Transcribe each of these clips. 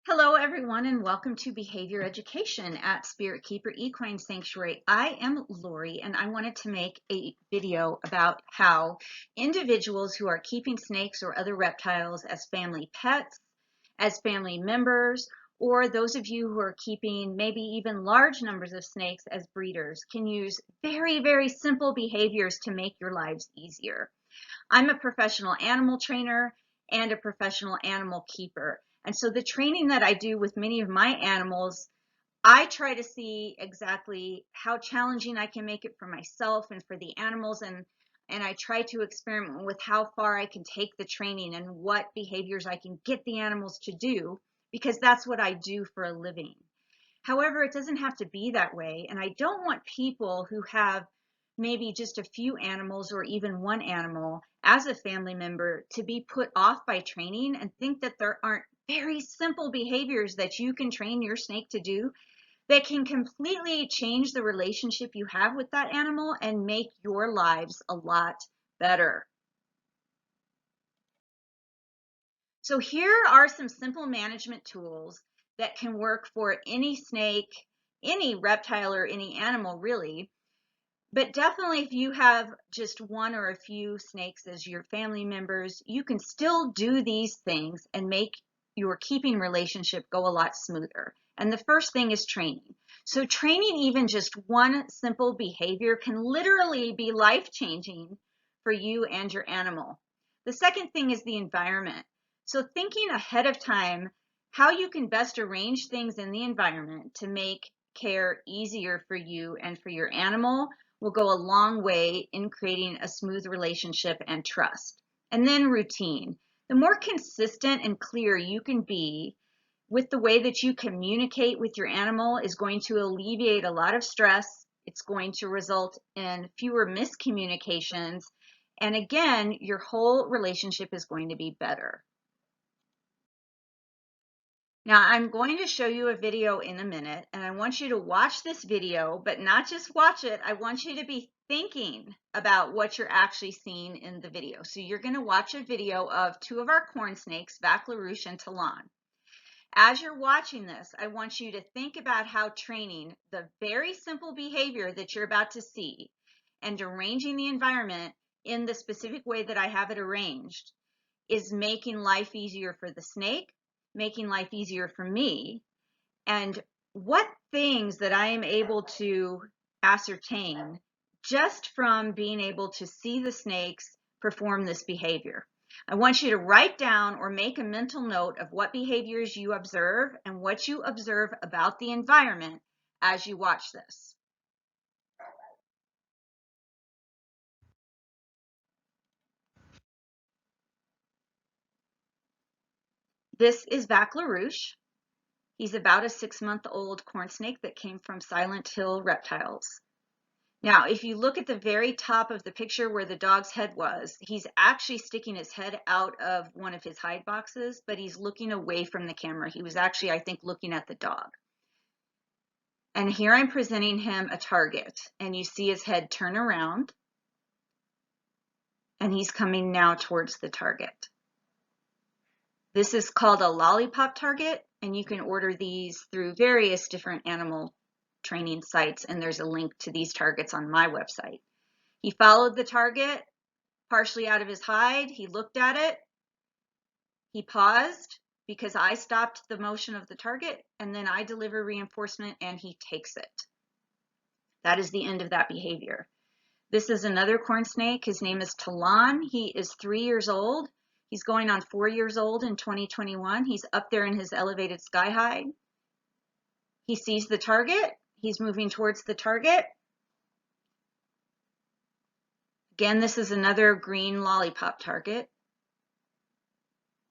Hello, everyone, and welcome to Behavior Education at Spirit Keeper Equine Sanctuary. I am Lori, and I wanted to make a video about how individuals who are keeping snakes or other reptiles as family pets, as family members, or those of you who are keeping maybe even large numbers of snakes as breeders can use very, very simple behaviors to make your lives easier. I'm a professional animal trainer and a professional animal keeper. And so the training that I do with many of my animals, I try to see exactly how challenging I can make it for myself and for the animals. And I try to experiment with how far I can take the training and what behaviors I can get the animals to do, because that's what I do for a living. However, it doesn't have to be that way. And I don't want people who have maybe just a few animals or even one animal as a family member to be put off by training and think that there aren't very simple behaviors that you can train your snake to do that can completely change the relationship you have with that animal and make your lives a lot better. So here are some simple management tools that can work for any snake, any reptile, or any animal really. But definitely if you have just one or a few snakes as your family members, you can still do these things and make your keeping relationship go a lot smoother. And the first thing is training. So training even just one simple behavior can literally be life-changing for you and your animal. The second thing is the environment. So thinking ahead of time how you can best arrange things in the environment to make care easier for you and for your animal will go a long way in creating a smooth relationship and trust. And then routine. The more consistent and clear you can be with the way that you communicate with your animal is going to alleviate a lot of stress. It's going to result in fewer miscommunications. And again, your whole relationship is going to be better. Now, I'm going to show you a video in a minute, and I want you to watch this video, but not just watch it. I want you to be thinking about what you're actually seeing in the video. So you're going to watch a video of two of our corn snakes, Vac LaRouche and Talon. As you're watching this, I want you to think about how training the very simple behavior that you're about to see and arranging the environment in the specific way that I have it arranged is making life easier for the snake, making life easier for me, and what things that I am able to ascertain just from being able to see the snakes perform this behavior. I want you to write down or make a mental note of what behaviors you observe and what you observe about the environment as you watch this. This is Vac LaRouche. He's about a 6-month-old corn snake that came from Silent Hill Reptiles. Now, if you look at the very top of the picture where the dog's head was, he's actually sticking his head out of one of his hide boxes, but he's looking away from the camera. He was actually, I think, looking at the dog. And here I'm presenting him a target, and you see his head turn around, and he's coming now towards the target. This is called a lollipop target, and you can order these through various different animal training sites, and there's a link to these targets on my website. He followed the target partially out of his hide. He looked at it. He paused because I stopped the motion of the target, and then I deliver reinforcement and he takes it. That is the end of that behavior. This is another corn snake. His name is Talon. He is 3 years old. He's going on 4 years old in 2021. He's up there in his elevated sky hide. He sees the target. He's moving towards the target. Again, this is another green lollipop target.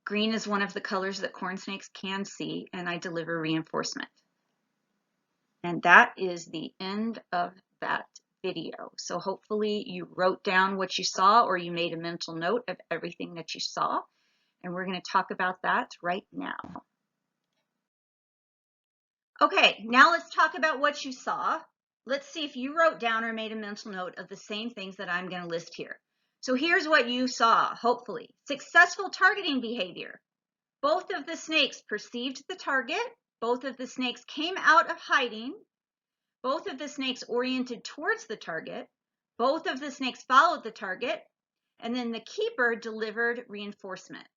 Green is one of the colors that corn snakes can see, and I deliver reinforcement. And that is the end of that video. So hopefully you wrote down what you saw or you made a mental note of everything that you saw. And we're going to talk about that right now. Okay, now let's talk about what you saw. Let's see if you wrote down or made a mental note of the same things that I'm going to list here. So here's what you saw, hopefully. Successful targeting behavior. Both of the snakes perceived the target. Both of the snakes came out of hiding. Both of the snakes oriented towards the target. Both of the snakes followed the target. And then the keeper delivered reinforcement.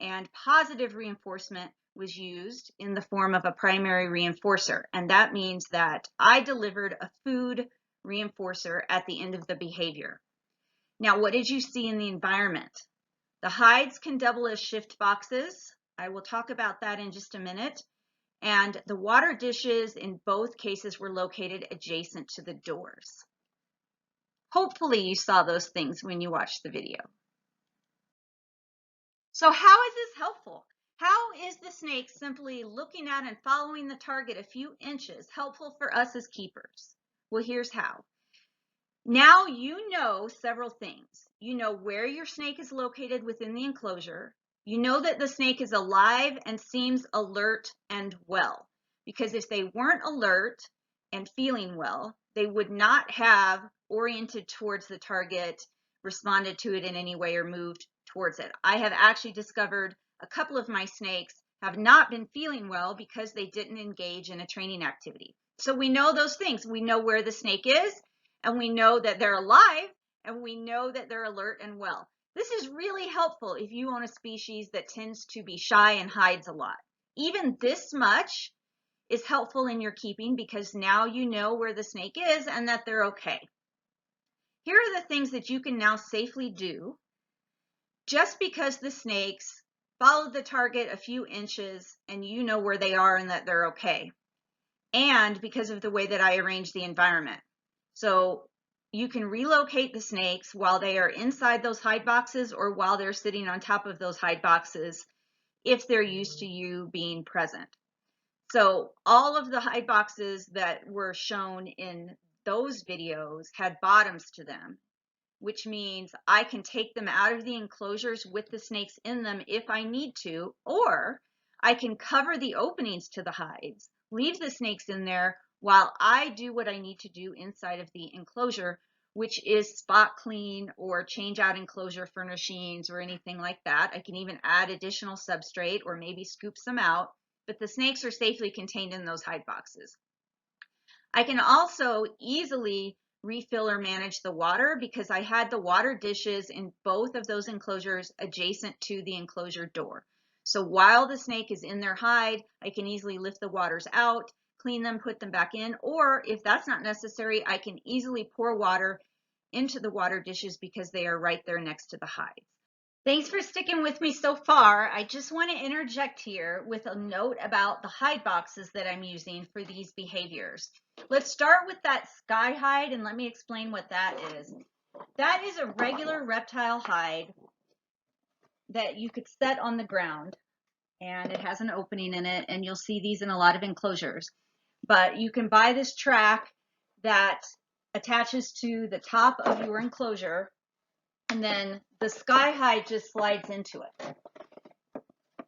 And positive reinforcement was used in the form of a primary reinforcer. And that means that I delivered a food reinforcer at the end of the behavior. Now, what did you see in the environment? The hides can double as shift boxes. I will talk about that in just a minute. And the water dishes in both cases were located adjacent to the doors. Hopefully you saw those things when you watched the video. So how is this helpful? How is the snake simply looking at and following the target a few inches helpful for us as keepers? Well, here's how. Now you know several things. You know where your snake is located within the enclosure. You know that the snake is alive and seems alert and well. Because if they weren't alert and feeling well, they would not have oriented towards the target, responded to it in any way, or moved towards it. I have actually discovered a couple of my snakes have not been feeling well because they didn't engage in a training activity. So we know those things. We know where the snake is, and we know that they're alive, and we know that they're alert and well. This is really helpful if you own a species that tends to be shy and hides a lot. Even this much is helpful in your keeping because now you know where the snake is and that they're okay. Here are the things that you can now safely do just because the snakes followed the target a few inches and you know where they are and that they're okay, and because of the way that I arranged the environment. So you can relocate the snakes while they are inside those hide boxes or while they're sitting on top of those hide boxes if they're used to you being present. So all of the hide boxes that were shown in those videos had bottoms to them, which means I can take them out of the enclosures with the snakes in them if I need to, or I can cover the openings to the hides, leave the snakes in there while I do what I need to do inside of the enclosure, which is spot clean or change out enclosure furnishings or anything like that. I can even add additional substrate or maybe scoop some out, but the snakes are safely contained in those hide boxes. I can also easily refill or manage the water because I had the water dishes in both of those enclosures adjacent to the enclosure door. So while the snake is in their hide, I can easily lift the waters out, clean them, put them back in, or if that's not necessary, I can easily pour water into the water dishes because they are right there next to the hides. Thanks for sticking with me so far. I just want to interject here with a note about the hide boxes that I'm using for these behaviors. Let's start with that sky hide and let me explain what that is. That is a regular reptile hide that you could set on the ground, and it has an opening in it, and you'll see these in a lot of enclosures. But you can buy this track that attaches to the top of your enclosure, and then the sky hide just slides into it.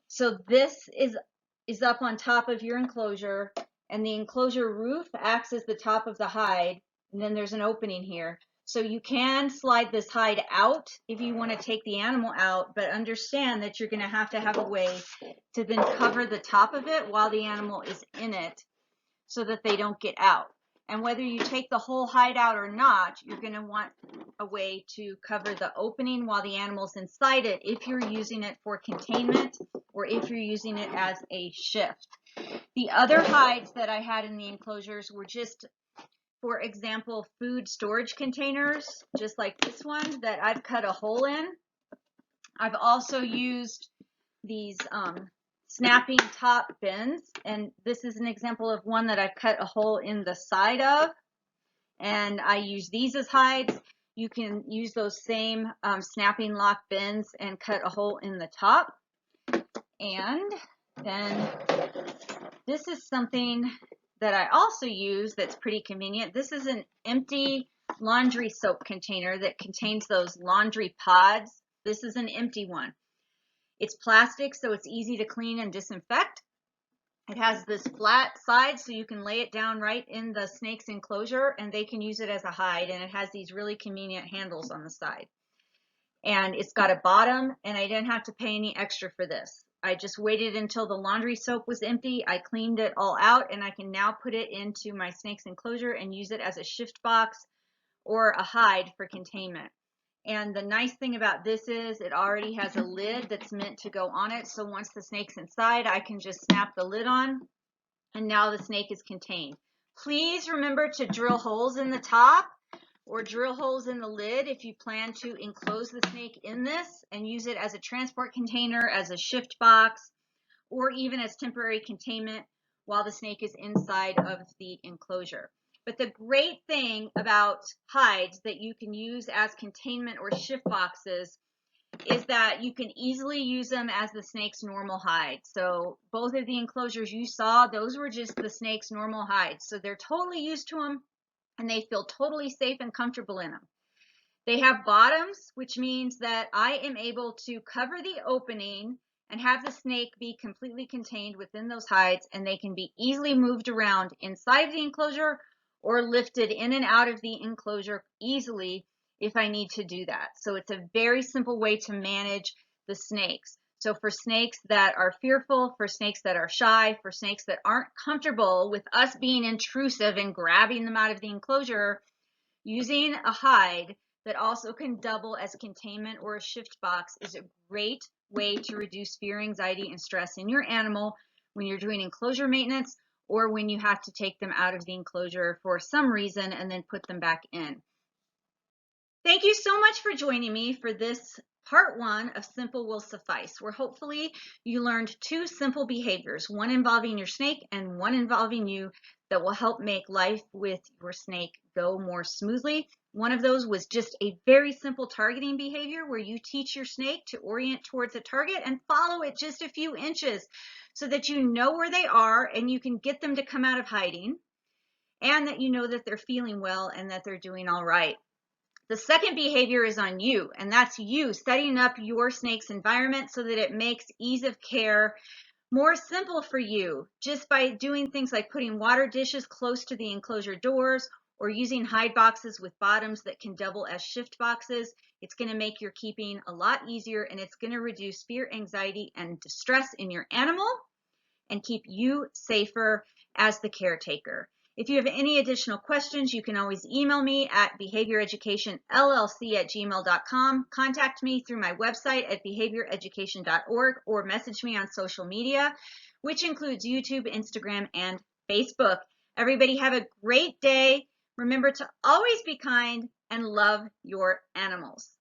So this is up on top of your enclosure, and the enclosure roof acts as the top of the hide, and then there's an opening here. So you can slide this hide out if you want to take the animal out, but understand that you're going to have a way to then cover the top of it while the animal is in it so that they don't get out. And whether you take the whole hide out or not, you're going to want a way to cover the opening while the animal's inside it if you're using it for containment or if you're using it as a shift. The other hides that I had in the enclosures were just, for example, food storage containers, just like this one that I've cut a hole in. I've also used these snapping top bins, and this is an example of one that I've cut a hole in the side of, and I use these as hides. You can use those same snapping lock bins and cut a hole in the top. And then this is something that I also use that's pretty convenient. This is an empty laundry soap container that contains those laundry pods. This is an empty one. It's plastic, so it's easy to clean and disinfect. It has this flat side, so you can lay it down right in the snake's enclosure, and they can use it as a hide, and it has these really convenient handles on the side. And it's got a bottom, and I didn't have to pay any extra for this. I just waited until the laundry soap was empty. I cleaned it all out, and I can now put it into my snake's enclosure and use it as a shift box or a hide for containment. And the nice thing about this is it already has a lid that's meant to go on it. So once the snake's inside, I can just snap the lid on, and now the snake is contained. Please remember to drill holes in the top or drill holes in the lid if you plan to enclose the snake in this and use it as a transport container, as a shift box, or even as temporary containment while the snake is inside of the enclosure. But the great thing about hides that you can use as containment or shift boxes is that you can easily use them as the snake's normal hide. So both of the enclosures you saw, those were just the snake's normal hides. So they're totally used to them, and they feel totally safe and comfortable in them. They have bottoms, which means that I am able to cover the opening and have the snake be completely contained within those hides, and they can be easily moved around inside the enclosure or lifted in and out of the enclosure easily if I need to do that. So it's a very simple way to manage the snakes. So for snakes that are fearful, for snakes that are shy, for snakes that aren't comfortable with us being intrusive and grabbing them out of the enclosure, using a hide that also can double as containment or a shift box is a great way to reduce fear, anxiety, and stress in your animal when you're doing enclosure maintenance or when you have to take them out of the enclosure for some reason and then put them back in. Thank you so much for joining me for this part 1 of Simple Will Suffice, where hopefully you learned 2 simple behaviors, one involving your snake and one involving you, that will help make life with your snake go more smoothly. One of those was just a very simple targeting behavior where you teach your snake to orient towards a target and follow it just a few inches so that you know where they are and you can get them to come out of hiding, and that you know that they're feeling well and that they're doing all right. The second behavior is on you, and that's you setting up your snake's environment so that it makes ease of care more simple for you, just by doing things like putting water dishes close to the enclosure doors or using hide boxes with bottoms that can double as shift boxes. It's going to make your keeping a lot easier, and it's going to reduce fear, anxiety, and distress in your animal and keep you safer as the caretaker. If you have any additional questions, you can always email me at behavioreducationllc@gmail.com. Contact me through my website at behavioreducation.org or message me on social media, which includes YouTube, Instagram, and Facebook. Everybody have a great day. Remember to always be kind and love your animals.